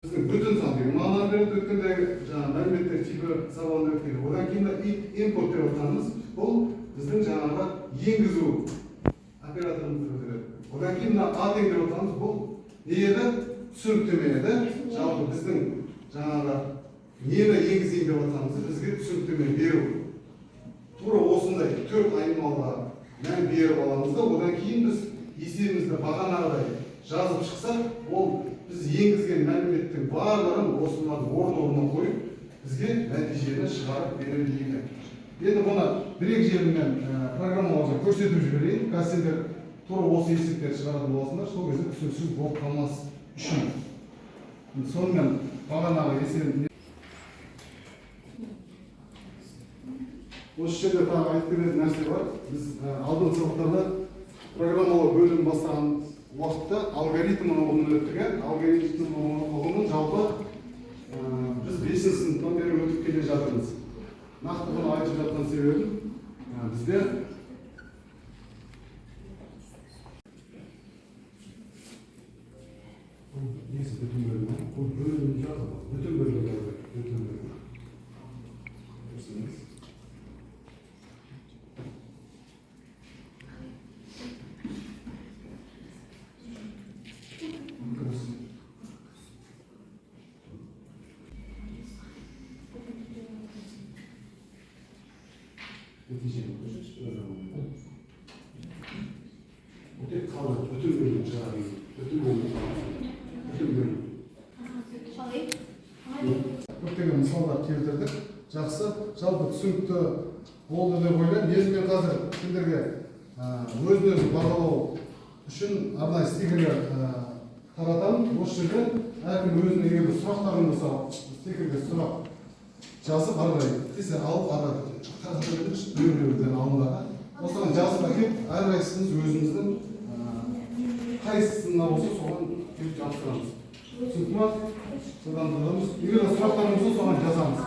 Біздің бүтін сан деген мағына береді өткендегі жаңағы мәліметтер типі сабағында өткен. Одан кейін импорт деп отқанымыз бұл біздің жаңағы енгізу операторымыз өтеді. Одан кейін мына атең деп отқанымыз бұл не еді? Түсініктеме еді. Жалпы біздің жаңағы нені енгізейін деп отқанымызды бізге түсініктеме беру. Тура осындай төрт айнымалыға мән беріп аламыз да, одан кейін біз есебімізді бағанағыдай жазып шықсақ, ол біз енгізген мәліметтің барлығын осылардың орын-орнына қойып, бізге нәтижені шығарып береді дейді. Енді бұны бір-екі жерімен программалауға көрсетіп жіберейін. Қазір сендер тура осы есептерді шығаратын боласыңдар, сол кезде түсініксіз болып қалмас үшін. Сонымен бағанағы есебін осы жерде тағы айтып беретін нәрсе бар. Біз алдыңғы сабақтарда программалау бөлімін бастаған уақытта алгоритмін ұғымын өттік. Алгоритмін ұғымын жалпы біз 5-ші сыныптан бері өтіп келе жатырмыз. Нақты бұны айтып жатқан себебім бізде бүтін бөлімі, бұл бөлімі жатыр, бүтін бөлімі. Көптеген мысалдар келтірдік. Жақсы, жалпы түсінікті болды деп ойлаймын. Енді мен қазір сендерге өзін-өзі бағалау үшін арнайы стикерлер таратамын. Осы жерде әркім өзінің егер бір сұрақтарын болса, стикерге сұрақ жазып, ары қарай тез алып, ары қарай алындағы. Осыған жазып әкеп, әрқайсымыз өзіміздің қайсысына болса соған келіп жазып тұрамыз. Түсінікті ма? Содан тұрамыз. Егер сұрақтарымыз болса соған жазамыз.